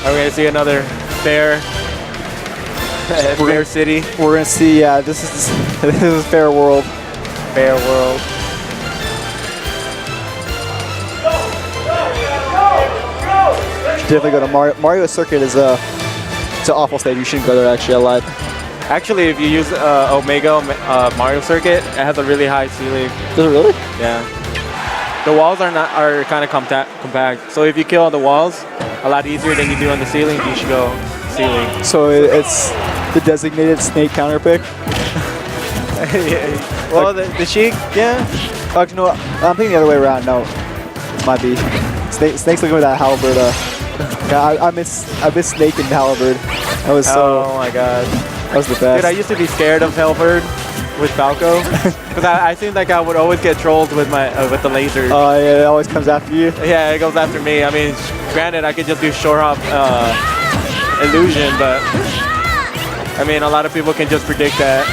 Are we gonna see another fair? Fair city. We're gonna see. Yeah, this is fair world. Fair world. Definitely go to Mario Circuit is it's an awful stage. You shouldn't go there. Actually, I lied. Actually, if you use Omega Mario Circuit, it has a really high ceiling. Does it really? Yeah. The walls are kind of compact. So if you kill on the walls, a lot easier than you do on the ceiling. You should go ceiling. So it's the designated snake counter pick. Well, the Sheik, yeah. Actually, no, I'm thinking the other way around. No, it might be Snake's looking with that halberd. Yeah, I miss Snake and halberd. That was so. Oh my god. That was the best. Dude, I used to be scared of halberd with Falco because I seemed like I would always get trolled with my with the lasers. Oh yeah, it always comes after you. Yeah, it goes after me. I mean, granted, I could just do short hop illusion, but I mean, a lot of people can just predict that.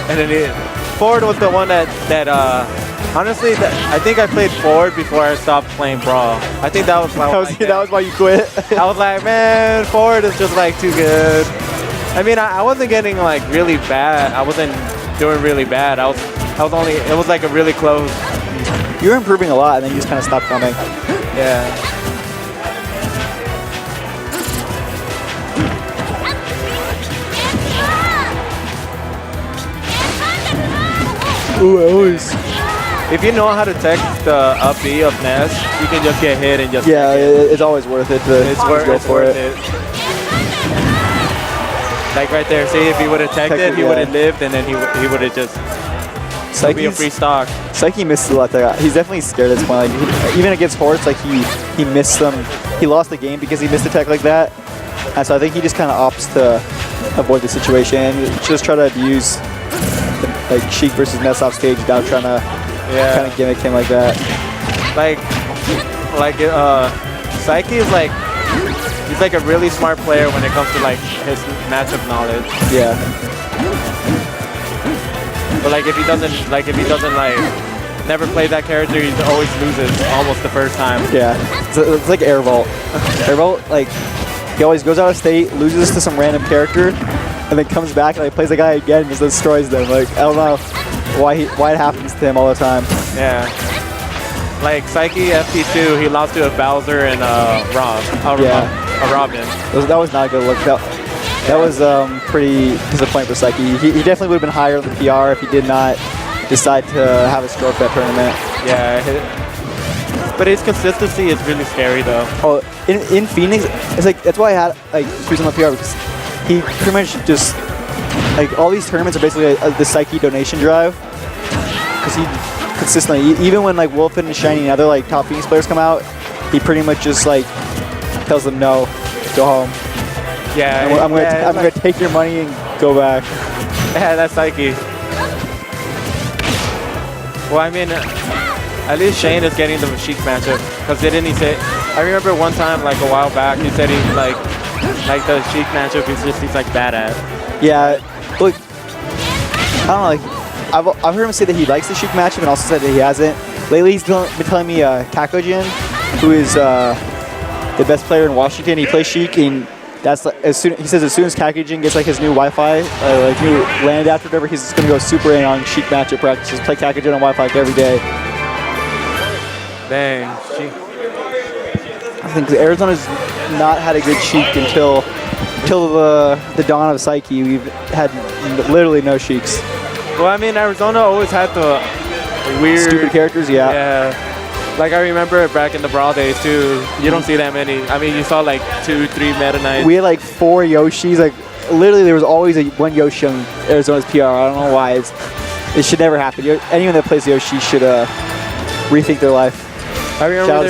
And then Ford was the one that honestly, I think I played Ford before I stopped playing Brawl. I think that was why. That was why you quit. I was like, man, Ford is just like too good. I mean, I wasn't getting like really bad. I wasn't doing really bad. I was only. It was like a really close. You were improving a lot, and then you just kind of stopped coming. Yeah. Ooh, always. If you know how to tech the up B of Ness, you can just get hit and just. Yeah, it's always worth it to go for it. Like right there, see if he would have teched it, he would have lived, and then he would have just. Be a free stock. Saiki missed a lot there. He's definitely scared at this point. Like, even against Horse, like he missed some. He lost the game because he missed a tech like that. And so I think he just kind of opts to avoid the situation. Just try to abuse like Sheik versus Ness off stage without trying to kind of gimmick him like that. Saiki is like he's like a really smart player when it comes to like his matchup knowledge. Yeah. But like if he doesn't never play that character, he always loses almost the first time. Yeah, it's like Air Vault. Air Vault, like he always goes out of state, loses to some random character, and then comes back and like plays the guy again and just destroys them. Like I don't know why it happens to him all the time. Yeah. Like Saiki FT2, he lost to a Bowser and a Robin. That was not a good look. That was pretty disappointing for Saiki. He definitely would have been higher on the PR if he did not decide to have a stroke that tournament. Yeah, but his consistency is really scary though. Oh, in Phoenix, it's like that's why I had like squeeze on the PR because he pretty much just like all these tournaments are basically the Saiki donation drive because he consistently, even when like Wolfen and Shiny and other like top Phoenix players come out, he pretty much just like tells them no, go home. Yeah, I'm gonna take your money and go back. Yeah, that's Saiki. Well, I mean, at least Shane is getting the Sheik matchup because didn't he say? I remember one time, like a while back, he said he's like the Sheik matchup. He's like bad at. Yeah, look, I don't know. Like, I've heard him say that he likes the Sheik matchup and also said that he hasn't. Lately, he's been telling me Kakojin, who is the best player in Washington, he plays Sheik and. That's like, he says as soon as Kakujin gets like his new Wi-Fi, like new land adapter or whatever, he's just gonna go super in on Sheik matchup practices, play Kakujin on Wi-Fi like every day. Dang, Sheik. I think Arizona's not had a good Sheik until the dawn of Saiki. We've had literally no Sheiks. Well, I mean, Arizona always had the weird stupid characters, yeah. Yeah. Like I remember back in the Brawl days too, you don't see that many. I mean, you saw like 2, 3 Meta Knights. We had like 4 Yoshis. Like literally, there was always one Yoshi on Arizona's PR. I don't know why. It should never happen. Anyone that plays Yoshi should rethink their life. I remember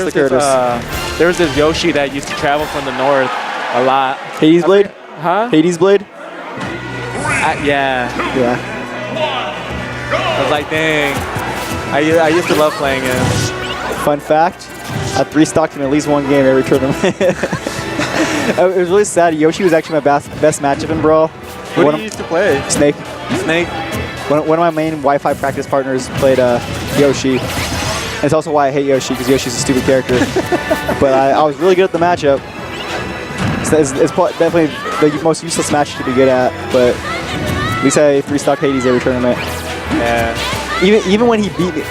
there was this Yoshi that used to travel from the north a lot. Hades Blade? Huh? Hades Blade? Yeah. Yeah. I was like, dang. I used to love playing him. Fun fact, I've restocked him at least one game every tournament. It was really sad. Yoshi was actually my best matchup in Brawl. Who did you used to play? Snake. Snake? One of my main Wi-Fi practice partners played Yoshi. And it's also why I hate Yoshi, because Yoshi's a stupid character. But I was really good at the matchup. definitely the most useless match to be good at, but at least I 3-stock Hades every tournament. Yeah. Even when he beat me,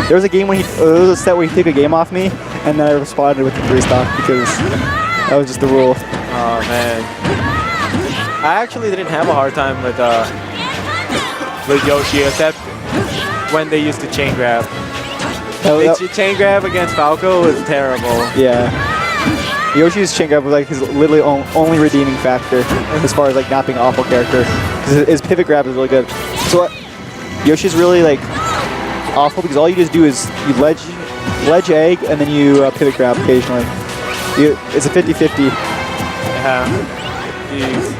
there was a game when there was a set where he took a game off me, and then I responded with the 3-stock because that was just the rule. Oh man, I actually didn't have a hard time with Yoshi, except when they used to chain grab. Chain grab against Falco was terrible. Yeah. Yoshi's chain grab was like his literally only redeeming factor as far as like not being an awful character. Because his pivot grab is really good. So Yoshi's really like awful because all you just do is you ledge egg and then you pivot grab occasionally. It's a 50-50. Yeah. Jeez.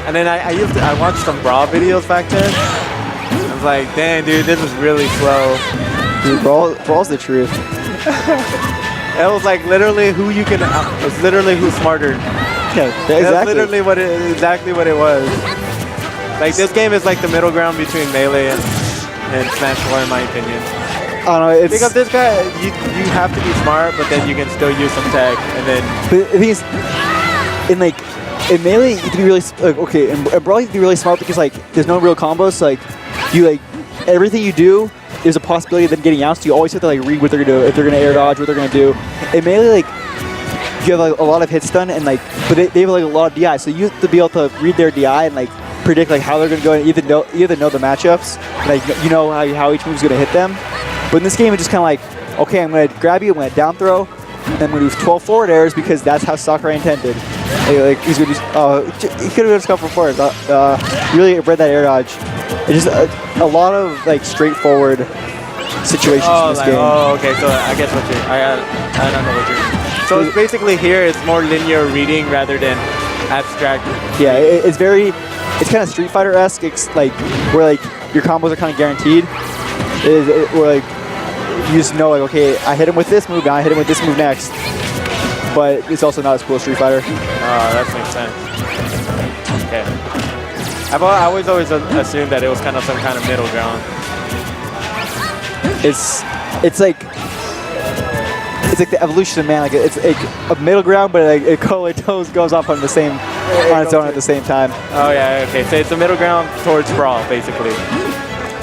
And then I watched some Brawl videos back then. I was like, dang dude, this is really slow. Dude, Brawl's the truth. It was like literally who you can. It was literally who's smarter. Yeah, exactly. That's literally exactly what it was. Like this game is like the middle ground between Melee and Smash 4 in my opinion. I don't know. It's because this guy, you have to be smart, but then you can still use some tech, and then. But the thing is, in Melee, you can be really okay. In Brawl, you can be really smart because like there's no real combos. So, like you like everything you do. There's a possibility of them getting out, so you always have to like read what they're gonna do, if they're gonna air dodge, what they're gonna do. In Melee, like you have like a lot of hit stun and like, but they have like a lot of DI, so you have to be able to read their DI and like predict like how they're gonna go and either know the matchups, like you know how each move's gonna hit them. But in this game, it's just kind of like, okay, I'm gonna grab you, I'm gonna down throw, and I'm gonna do 12 forward airs because that's how Sakurai intended. Like he's gonna he could have just gone for forward. Really read that air dodge. It's just a lot of like straightforward situations in this game. Oh, okay. So I guess I don't know what you're. So it's basically here it's more linear reading rather than abstract. Yeah, it's kind of Street Fighter-esque. It's like where like your combos are kind of guaranteed. Where like you just know like okay, I hit him with this move, now I hit him with this move next. But it's also not as cool as Street Fighter. Oh, that makes sense. Okay. I've always assumed that it was kind of some kind of middle ground. It's like the evolution of man. Like it's like a middle ground, but like it goes off on its own at the same time. Oh yeah, okay. So it's a middle ground towards Brawl, basically.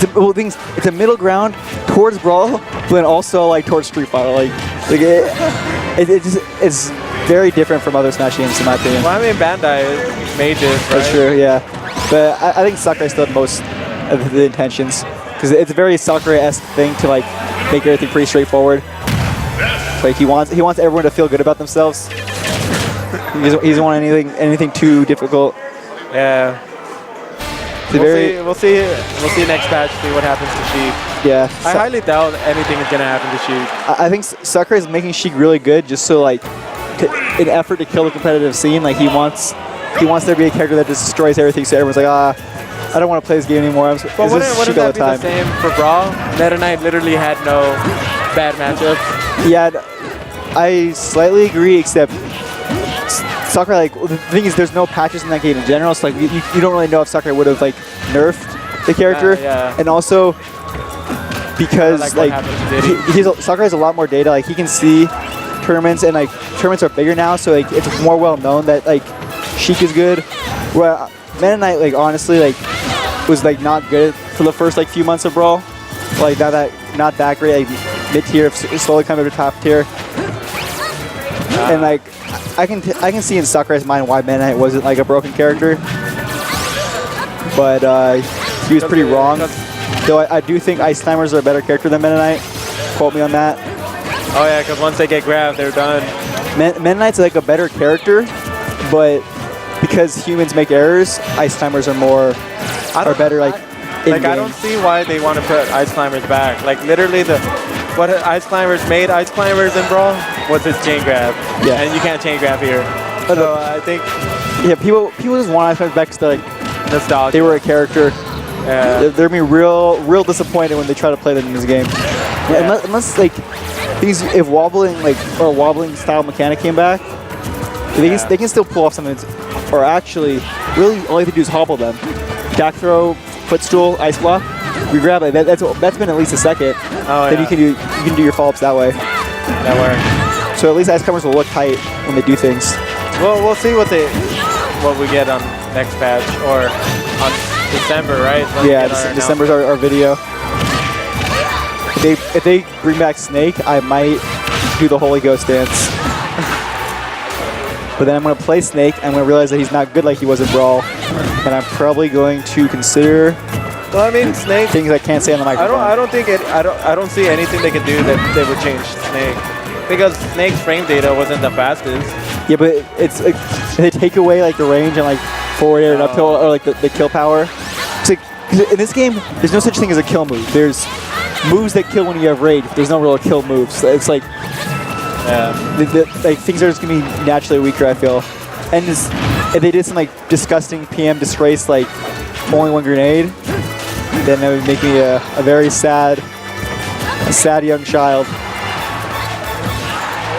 It's a middle ground towards Brawl, but then also like towards Street Fighter. It's very different from other Smash games in my opinion. Well, I mean Bandai made this, right? That's true, yeah. But I think Sakurai still had most of the intentions because it's a very Sakurai-esque thing to like make everything pretty straightforward. Like he wants everyone to feel good about themselves. He doesn't want anything too difficult. Yeah. We'll see next patch. See what happens to Sheik. Yeah. I highly doubt anything is gonna happen to Sheik. I think Sakurai is making Sheik really good just so like in effort to kill the competitive scene. Like he wants there to be a character that just destroys everything, so everyone's like, I don't want to play this game anymore. But wouldn't that be the same for Brawl? Meta Knight literally had no bad matchups. Yeah, I slightly agree, except Sakurai, like, the thing is there's no patches in that game in general, so like you don't really know if Sakurai would have like nerfed the character. Yeah. And also because Sakurai has a lot more data, like he can see tournaments, and like tournaments are bigger now, so like it's more well known that like Sheik is good. Well, Meta Knight, like honestly, like was like not good for the first like few months of Brawl. Like not that great. Like mid tier, slowly coming to top tier. And like I can see in Sakurai's mind why Meta Knight wasn't like a broken character. But he was pretty wrong. Though I do think Ice Climbers are a better character than Meta Knight. Quote me on that. Oh yeah, because once they get grabbed, they're done. Meta Knight's like a better character, but because humans make errors, Ice Climbers are better like in-game. I don't see why they want to put Ice Climbers back. Like literally what Ice Climbers made Ice Climbers in Brawl was his chain grab. Yeah. And you can't chain grab here. So I think people just want Ice Climbers back because they're like nostalgia. They were a character. Yeah. They're gonna be real disappointed when they try to play them in this game. Yeah. Unless like if wobbling style mechanic came back, they can still pull off something. Or actually, really, all you have to do is hobble them. Back throw, footstool, ice block. We grab it. That's been at least a second. Oh, then you can do your follow-ups that way. That works. So at least ice climbers will look tight when they do things. Well, we'll see what we get on next patch or on December, right? When we Yeah, get our December's our video. If they bring back Snake, I might do the Holy Ghost dance. But then I'm going to play Snake, and I'm going to realize that he's not good like he was in Brawl. And I'm probably going to consider Well, I mean, Snake. things I can't say on the microphone. I don't see anything they could do that they would change Snake, because Snake's frame data wasn't the fastest. Yeah, but it's like they take away like the range and like forward air and uphill or like the kill power. It's like 'cause in this game, there's no such thing as a kill move. There's moves that kill when you have rage. There's no real kill moves. So it's like like things are just gonna be naturally weaker, I feel. And if they did some like disgusting PM disgrace like only one grenade, then that would make me a very sad young child.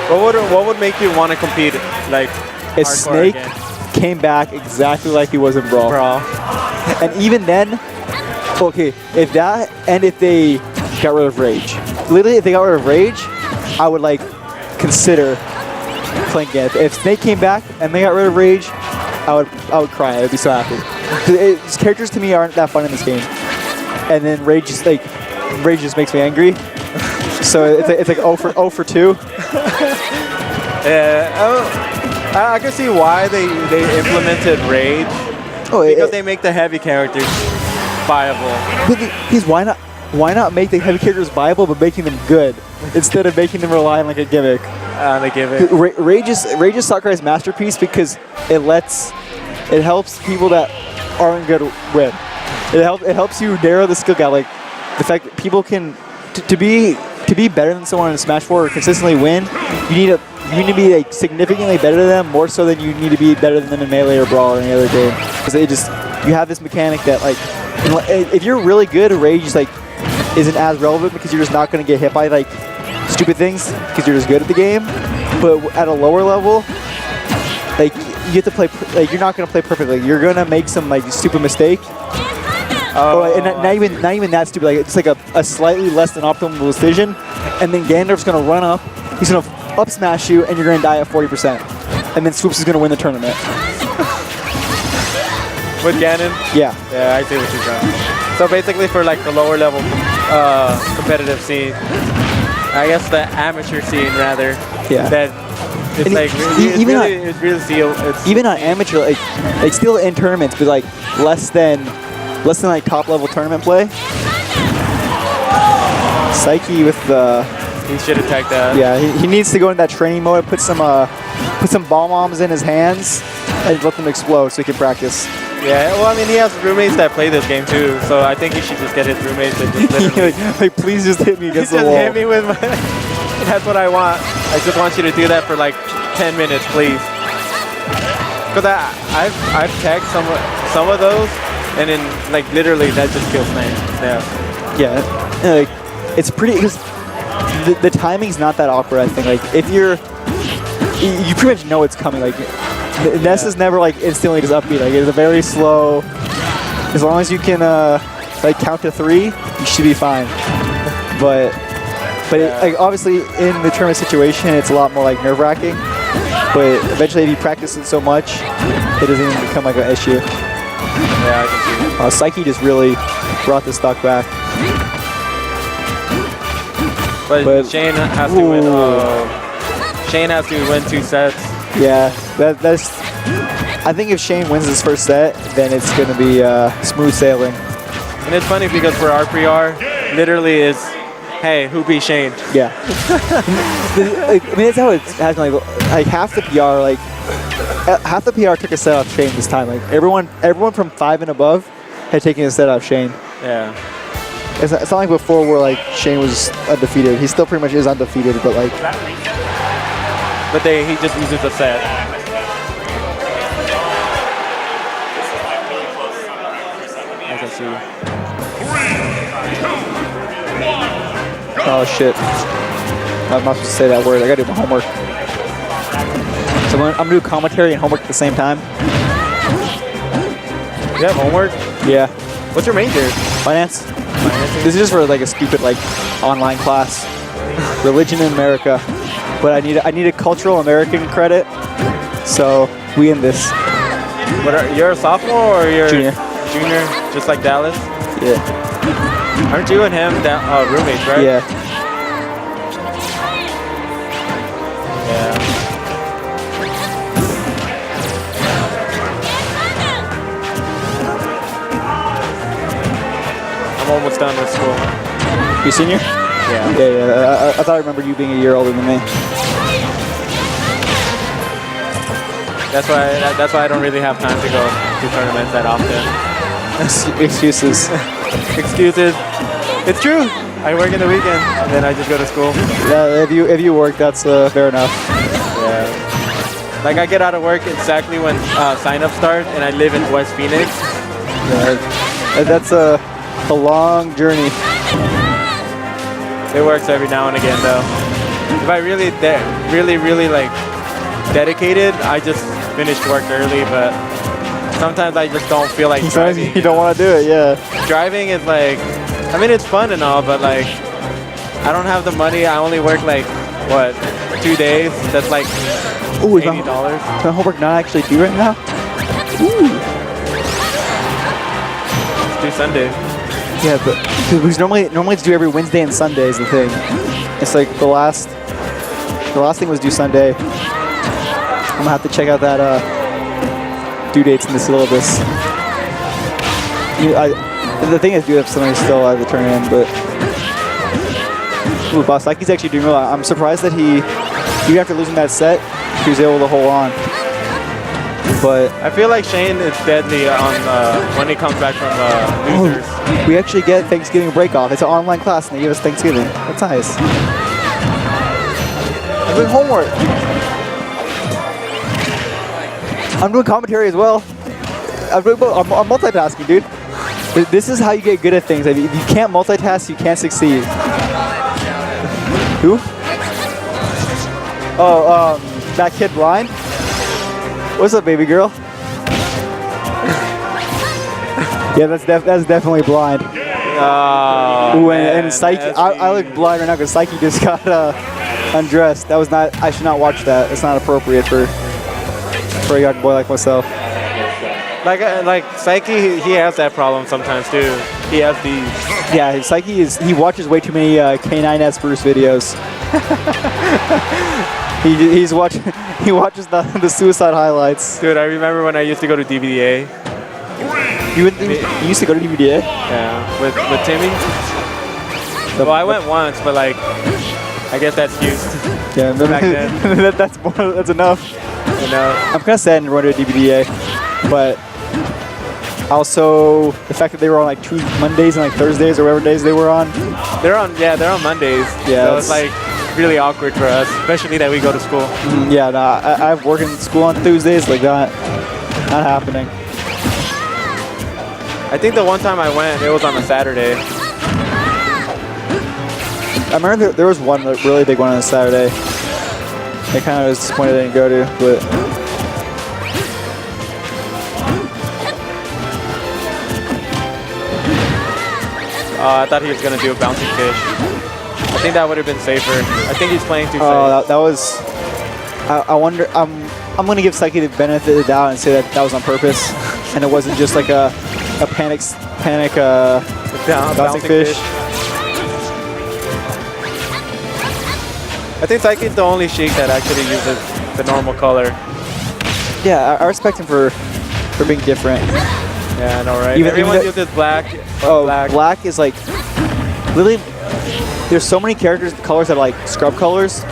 What would make you want to compete like If hardcore Snake again? came back exactly like he was in Brawl. And even then, okay, if that and if they got rid of Rage. Literally, if they got rid of Rage, I would like consider playing again. If Snake came back and they got rid of Rage, I would cry. I would be so happy. 'Cause characters to me aren't that fun in this game. And then Rage just makes me angry. So it's like 0 for 2. Yeah, I can see why they implemented Rage, because they make the heavy characters viable. Because why not make the heavy characters viable but making them good instead of making them rely on like a gimmick? The gimmick. Rage is Sakurai's masterpiece because it helps people that aren't good win. It helps you narrow the skill gap. Like the fact that people can to be better than someone in Smash 4 or consistently win, you need to be like significantly better than them, more so than you need to be better than them in Melee or Brawl or any other game. Because you have this mechanic that like if you're really good, Rage is like isn't as relevant because you're just not going to get hit by like stupid things because you're just good at the game. But at a lower level, like you have to play like you're not going to play perfectly. You're going to make some like stupid mistake. And not even that stupid. Like it's like a slightly less than optimal decision, and then Gandalf's gonna run up. He's gonna up smash you, and you're gonna die at 40%. And then Swoops is gonna win the tournament. With Ganon? Yeah. Yeah, I see what you're saying. So basically, for like the lower level competitive scene, I guess the amateur scene rather. Yeah. That it's And like it's really sealed. Even on amateur, like still in tournaments, but like less than like top level tournament play. Saiki with the. He should attack that. Yeah, he needs to go into that training mode, put some bomb bombs in his hands, and let them explode so he can practice. Yeah, well, I mean, he has roommates that play this game too, so I think he should just get his roommates and just literally like, please just hit me against the wall. Just hit me with my. That's what I want. I just want you to do that for like 10 minutes, please. Because I've tagged some of those. And then, like, literally, that just kills Ness. Yeah, like, it's pretty, because the timing's not that awkward, I think. Like, if you pretty much know it's coming. Like, Ness is never, like, instantly just upbeat. Like, it's a very slow, as long as you can, like, count to 3, you should be fine. But like, obviously, in the tournament situation, it's a lot more, like, nerve-wracking. But eventually, if you practice it so much, it doesn't even become, like, an issue. Yeah, I can see it. Saiki just really brought the stock back. But Shane has to win. Shane has to win 2 sets. Yeah, that's. I think if Shane wins his first set, then it's going to be smooth sailing. And it's funny because for our PR, literally is, hey, who beat Shane? Yeah. I mean, that's how it's happening. Like half the PR, half the PR took a set off Shane this time. Like everyone from 5 and above had taken a set off Shane. Yeah. It's not like before where like Shane was undefeated. He still pretty much is undefeated, but like. But he just loses a set. I can see. Oh shit. I'm not supposed to say that word. I gotta do my homework. So I'm gonna do commentary and homework at the same time. You have homework? Yeah. What's your major? Finance. This is just for like a stupid like online class. Religion in America. But I need a cultural American credit. So we in this. You're a sophomore or you're Junior. Junior, just like Dallas? Yeah. Aren't you and him roommates, right? Yeah. Yeah. I'm almost done with school. You senior? Yeah. Yeah. I thought I remembered you being a year older than me. That's why I don't really have time to go to tournaments that often. Excuses. Excuses. It's true. I work in the weekend and then I just go to school. Yeah, if you work, that's fair enough. Yeah. Like I get out of work exactly when sign-up starts, and I live in West Phoenix. Yeah, that's a long journey. It works every now and again, though. If I really like dedicated, I just finish work early. But sometimes I just don't feel like Sometimes driving. you don't want to do it. Yeah. Driving is like, I mean, it's fun and all, but like, I don't have the money. I only work like what, 2 days? That's like Ooh, $80. Is my homework not actually due right now? Ooh. Let's do Sunday. Yeah, but because normally it's due every Wednesday and Sunday is the thing. It's like the last thing was due Sunday. I'm gonna have to check out that due dates in the syllabus. The thing is, do have somebody still at the tournament, but ooh, boss, Saiki's actually doing well. I'm surprised that even after losing that set, he was able to hold on. But I feel like Shane is deadly on when he comes back from losers. We actually get Thanksgiving break off. It's an online class and they give us Thanksgiving. That's nice. I'm doing homework. I'm doing commentary as well. I'm multitasking, dude. This is how you get good at things. If you can't multitask, you can't succeed. Who? Oh, that kid blind? What's up, baby girl? Yeah, that's definitely blind. Ooh, and Saiki, I look blind right now because Saiki just got undressed. That was not. I should not watch that. It's not appropriate for a young boy like myself. Like Saiki, he has that problem sometimes too. He has these. Yeah, Saiki he watches way too many K9S Bruce videos. He watches the suicide highlights. Dude, I remember when I used to go to DVDA. You used to go to DVDA? Yeah, with Timmy. Well, I went once, but like, I guess that's used. Yeah, back then. that's enough. You know. I'm kind of sad to run to a DVDA, but also the fact that they were on like Mondays and like Thursdays or whatever days they were on. They're on Mondays. Yeah. So it's like really awkward for us, especially that we go to school. Yeah, no, I have work in school on Tuesdays, like that. Not happening. I think the one time I went, it was on a Saturday. I remember there was one really big one on a Saturday. I kind of was disappointed I didn't go to, but I thought he was gonna do a bouncing fish. I think that would have been safer. I think he's playing too safe. Oh, that was. I wonder. I'm gonna give Saiki the benefit of the doubt and say that was on purpose, and it wasn't just like a panic bouncing fish. I think Saiki's the only Sheik that actually uses the normal color. Yeah, I respect him for being different. Yeah, I know, right? Everyone uses black. Black is like literally. There's so many colors that are like scrub colors,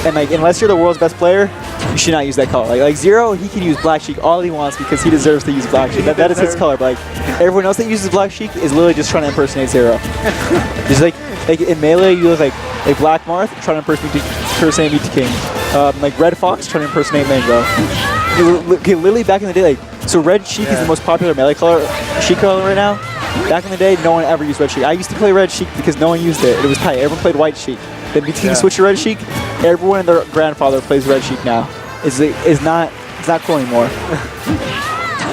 and like unless you're the world's best player, you should not use that color. Like Zero, he can use Black Sheik all he wants because he deserves to use Black Sheik. That is his color. But like everyone else that uses Black Sheik is literally just trying to impersonate Zero. Just like in Melee, you look like Black Marth trying to impersonate Meat King. Like Red Fox trying to impersonate Mango. Literally back in the day, like so Red Sheik is the most popular Melee color, Sheik color right now. Back in the day, no one ever used Red Sheik. I used to play Red Sheik because no one used it. It was tight. Everyone played White Sheik. Then Meat King switched to Red Sheik. Everyone and their grandfather plays Red Sheik now. It's not cool anymore.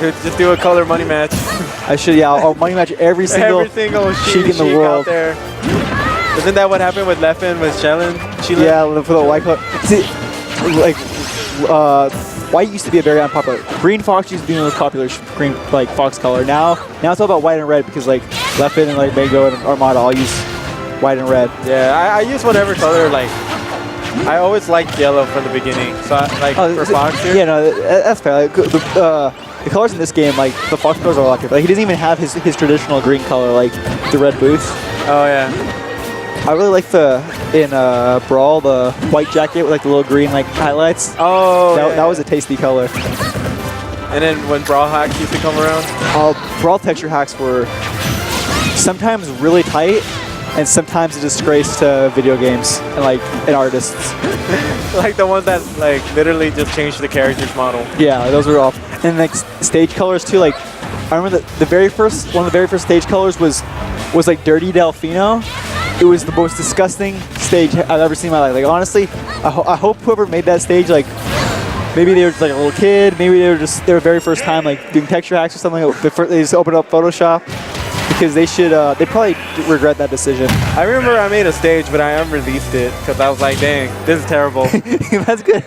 Just do a color money match. I should, I'll money match every single Sheik in the world. Out there. Isn't that what happened with Leffen with Shellen? Yeah, for the white color. See, like, white used to be a very unpopular. Green fox used to be the most popular green like fox color. Now it's all about white and red because like Leopard and like Mango and Armada all use white and red. Yeah, I use whatever color. Like I always liked yellow from the beginning. So for fox here. Yeah, no, that's fair. Like, the colors in this game, like the fox colors are a lot different. Like he doesn't even have his traditional green color, like the red boots. Oh yeah. I really like in Brawl the white jacket with like the little green like highlights. Oh, that was a tasty color. And then when Brawl hacks used to come around? Brawl texture hacks were sometimes really tight and sometimes a disgrace to video games and artists. Like the ones that like literally just changed the character's model. Yeah, those were all. And like stage colors too. Like I remember one of the very first stage colors was like Dirty Delfino. It was the most disgusting stage I've ever seen in my life. Like honestly, I hope whoever made that stage, like maybe they were just like a little kid, maybe they were just their very first time like doing texture hacks or something. They just opened up Photoshop because they probably regret that decision. I remember I made a stage, but I unreleased it because I was like, dang, this is terrible. That's good.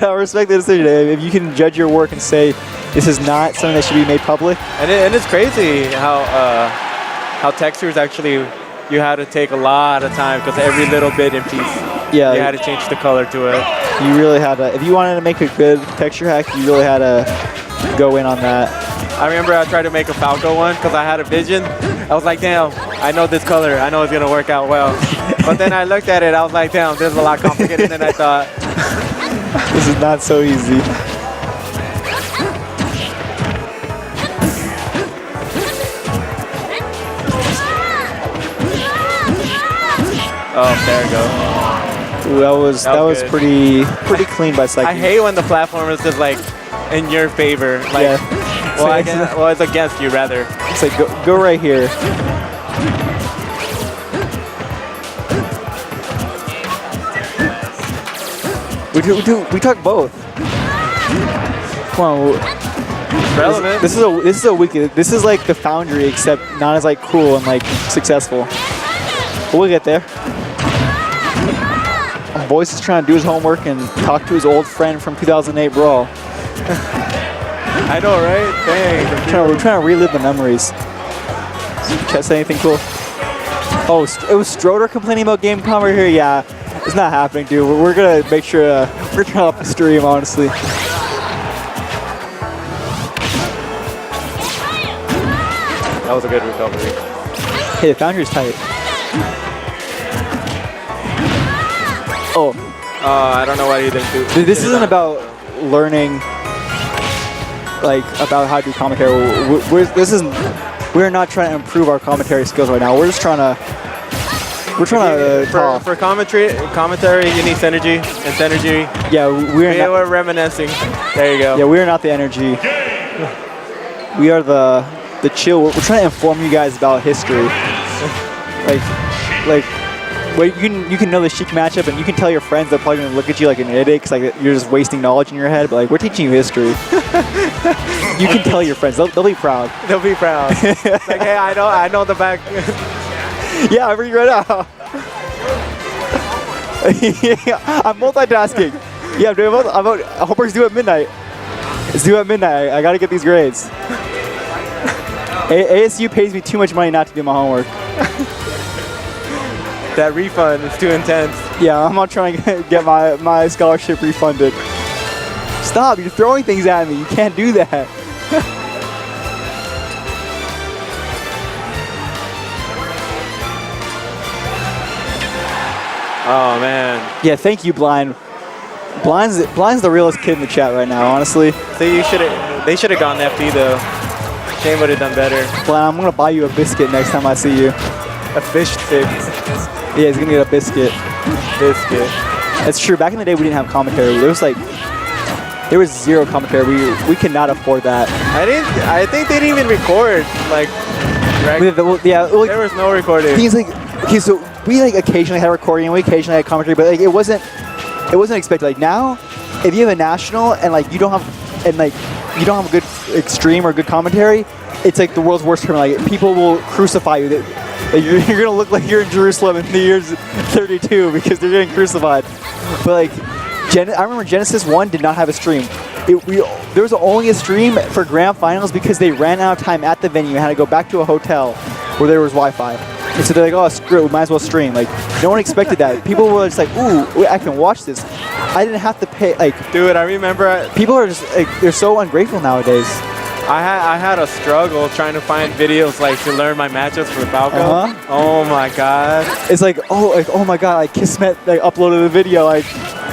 I respect the decision. If you can judge your work and say this is not something that should be made public. And it's crazy how textures actually. You had to take a lot of time because every little bit in piece, you had to change the color to it. You really had to, if you wanted to make a good texture hack, you really had to go in on that. I remember I tried to make a Falco one because I had a vision. I was like, damn, I know this color. I know it's going to work out well. But then I looked at it, I was like, damn, this is a lot complicated than I thought. This is not so easy. Oh, there we go. Ooh, that was pretty clean by Saiki. I hate when the platform is just like in your favor. Like, yeah. well, it's against you rather. It's like go right here. We talk both. Come on. It's relevant. This is a wiki. This is like the Foundry, except not as like cool and like successful. But we'll get there. Boyce is trying to do his homework and talk to his old friend from 2008 Brawl. I know, right? Dang. We're trying to relive the memories. Chat say anything cool? Oh, it was Stroder complaining about Gamecom right here? Yeah, it's not happening, dude. We're going to make sure we're turning off the stream, honestly. That was a good recovery. Hey, the Foundry's tight. Oh. I don't know why you didn't do. This isn't about learning, like, about how to do commentary. We're not trying to improve our commentary skills right now. We're just trying to. For commentary, you need synergy, and synergy. Yeah, we're reminiscing. There you go. Yeah, we're not the energy. We are the chill. We're trying to inform you guys about history. Like. Well, you can know the Sheik matchup, and you can tell your friends they're probably gonna look at you like an idiot, cause like you're just wasting knowledge in your head. But like we're teaching you history. You can tell your friends; they'll be proud. They'll be proud. It's like, hey, I know the back. Yeah, I read right now. I'm multitasking. Yeah, I'm doing both. Homework's due at midnight. It's due at midnight. I gotta get these grades. ASU pays me too much money not to do my homework. That refund is too intense. Yeah, I'm not trying to get my scholarship refunded. Stop, you're throwing things at me. You can't do that. Oh, man. Yeah, thank you, Blind. Blind's the realest kid in the chat right now, honestly. See, they should have gone FD, though. Shane would have done better. Blind, I'm going to buy you a biscuit next time I see you. A fish stick. Yeah, he's gonna get a biscuit. Biscuit. It's true. Back in the day, we didn't have commentary. There was zero commentary. We cannot afford that. I think they didn't even record. Like, right? Yeah. Like, there was no recording. He's like, okay, so we like occasionally had a recording and we occasionally had commentary, but like it wasn't expected. Like now, if you have a national and like you don't have a good extreme or good commentary, it's like the world's worst tournament. Like people will crucify you. You're gonna look like you're in Jerusalem in the years 32 because they're getting crucified. But like, I remember Genesis 1 did not have a stream. there was only a stream for grand finals because they ran out of time at the venue and had to go back to a hotel where there was Wi-Fi. And so they're like, oh, screw it, we might as well stream. Like, no one expected that. People were just like, ooh, wait, I can watch this. I didn't have to pay, like... Dude, I remember... People are just, like, they're so ungrateful nowadays. I had a struggle trying to find videos, like, to learn my matchups for Falco. Oh my god. It's like, oh my god, like, Kismet, like, uploaded a video, like,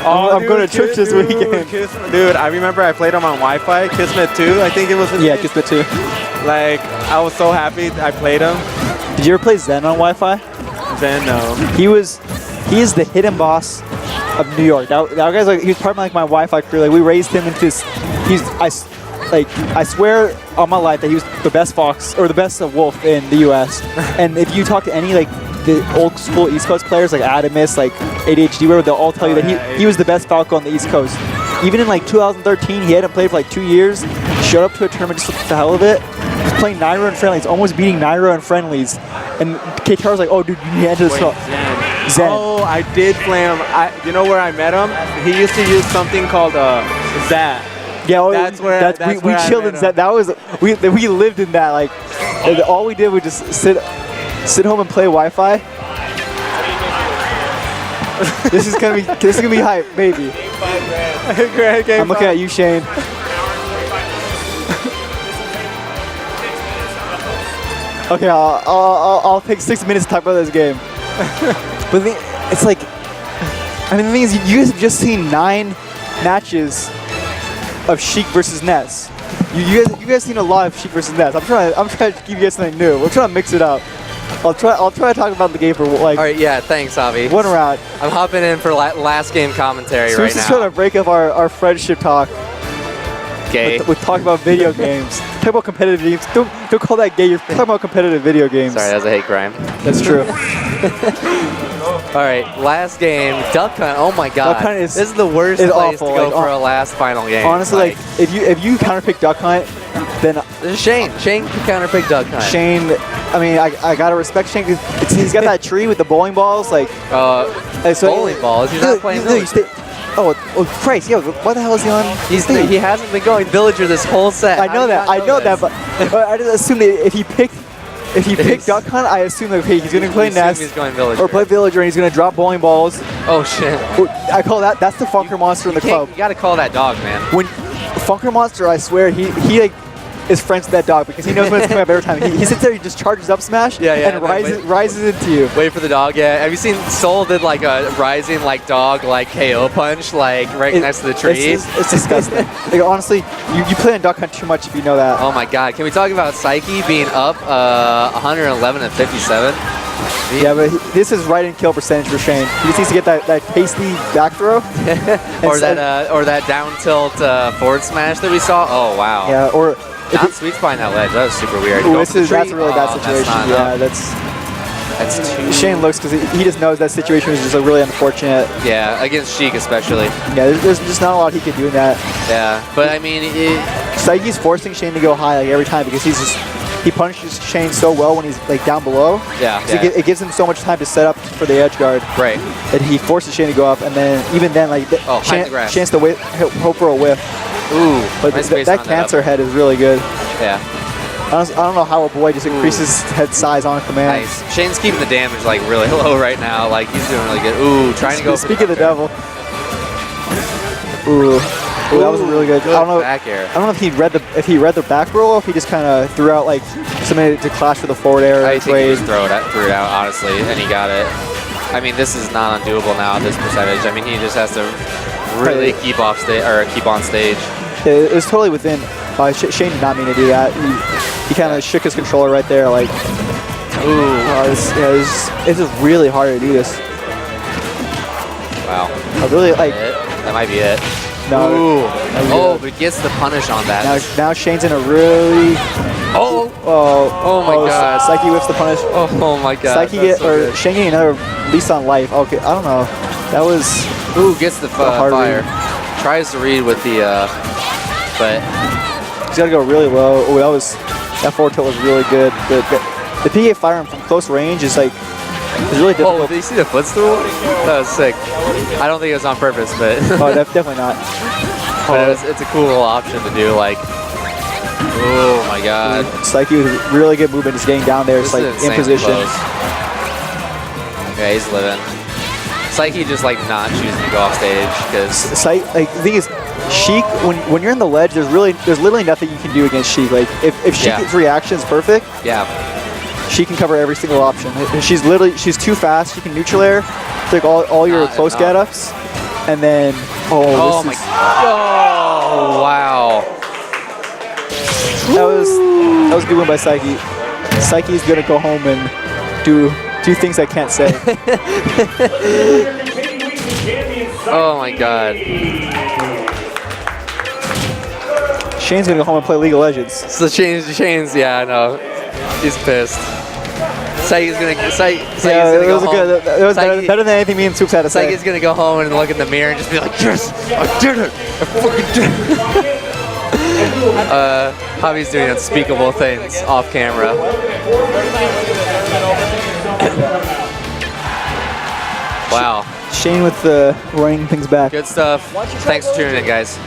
I'm going to church this weekend. Dude, I remember I played him on Wi-Fi, Kismet 2, I think it was. Yeah, Kismet 2. Like, I was so happy I played him. Did you ever play Zen on Wi-Fi? Zen, no. He is the hidden boss of New York. That guy's like, he was part of like my Wi-Fi crew. Like, we raised him into this, I swear on my life that he was the best fox, or the best wolf in the US. And if you talk to any like the old school East Coast players like Adamus, like ADHD, whatever, they'll all tell you that he was the best Falco on the East Coast. Even in like 2013, he hadn't played for like 2 years. Showed up to a tournament just for the hell of it. He's playing Nairo in friendlies, almost beating Nairo in friendlies. And KTR was like, oh dude, you need to enter this. Zen. Oh, I did play him. You know where I met him? He used to use something called Zat. Yeah, we chilled in Zen. That was we lived in that. Like, all we did was just sit home and play Wi-Fi. This is gonna be hype, baby. I'm looking at you, Shane. Okay, I'll take 6 minutes to talk about this game. But it's like, I mean, the thing is, you guys have just seen 9 matches of Sheik versus Ness. You guys seen a lot of Sheik versus Ness. I'm trying to give you guys something new. We're trying to mix it up. I'll try to talk about the game for like. All right, yeah, thanks, Avi. One round. I'm hopping in for last game commentary so right now. We're just trying to break up our friendship talk. Gay. We talk about video games. Talk about competitive games. Don't call that gay. You're talking about competitive video games. Sorry, that's a hate crime. That's true. All right, last game, Duck Hunt. Oh my God, Duck Hunt this is the worst place awful. to go like, for a last final game. Honestly, like if you counterpick Duck Hunt, then this is Shane. Shane can counterpick Duck Hunt. Shane, I mean, I gotta respect Shane. He's got that tree with the bowling balls, like. Bowling balls. He's not playing. Oh Christ! Yeah, what the hell is he on? He hasn't been going Villager this whole set. I know that, but I just assumed that if he picked Duck Hunt, I assume that he's going to play Ness or play Villager, and he's going to drop bowling balls. Oh shit! I call that's the Funker Monster in the club. You got to call that dog, man. When Funker Monster, I swear he like is friends with that dog because he knows when it's coming up every time. He sits there, he just charges up smash, and rises into you. Wait for the dog. Yeah. Have you seen Soul did like a rising like dog like KO punch like next to the tree? It's disgusting. Like, honestly, you play on Duck Hunt too much if you know that. Oh my God! Can we talk about Saiki being up 111 and 57? Yeah, but this is right in kill percentage for Shane. He just needs to get that tasty back throw. or that down tilt forward smash that we saw. Oh wow. Yeah, or not sweet spine that ledge. That was super weird. Ooh, that's a really bad situation. That's too. Shane looks because he just knows that situation is just really unfortunate. Yeah, against Sheik especially. Yeah, there's just not a lot he can do in that. Yeah, but I mean, Saiki's forcing Shane to go high like every time because he punishes Shane so well when he's like down below. Yeah. It gives him so much time to set up for the edge guard. Right. That he forces Shane to go up, and then even then like chance to hope for a whiff. Ooh, but that cancer head is really good. Yeah. I don't know how a boy just increases head size on command. Nice. Shane's keeping the damage like really low right now. Like he's doing really good. Ooh, trying to go. Speak of the devil. Ooh, that was really good. I don't know. Back air. I don't know if he read the back roll or if he just kind of threw out like somebody to clash for the forward air. I think he just threw it out honestly, and he got it. I mean, this is not undoable now at this percentage. I mean, he just has to really keep on stage. It was totally within. Shane did not mean to do that. He kind of shook his controller right there, like. Ooh. It's just really hard to do this. Wow. I really like. That might be it. No. Ooh. Oh, but gets the punish on that. Now Shane's in a really. Oh my God. Saiki whips the punish. Oh my God. Shane getting another least on life. Okay, I don't know. That was. Ooh, gets the fire. Tries to read with the, but he's got to go really low. Oh, that forward tilt was really good. The PK firing from close range is like really difficult. Oh, did you see the footstool? That was sick. I don't think it was on purpose, but oh, definitely not. But it's a cool option to do. Like, oh my god. Saiki with really good movement, just getting down there, This just like is in insanely position. close. Yeah, he's living. Saiki just like not choosing to go off stage because Like the thing is, Sheik, when you're in the ledge, there's literally nothing you can do against Sheik. Like if Sheik's reaction is perfect, yeah, she can cover every single option. She's too fast. She can neutral air, take all your close get ups, and then oh wow. That was a good one by Saiki. Saiki's gonna go home and do things I can't say. Oh my god. Shane's gonna go home and play League of Legends. So Shane's, yeah, I know. He's pissed. Saiki's gonna go home. It was better than anything me and Soups had to say. Saiki's gonna go home and look in the mirror and just be like, yes, I did it! I fucking did it! Javi's doing unspeakable things off camera. Wow. Shane with running things back. Good stuff. Thanks for tuning in, guys.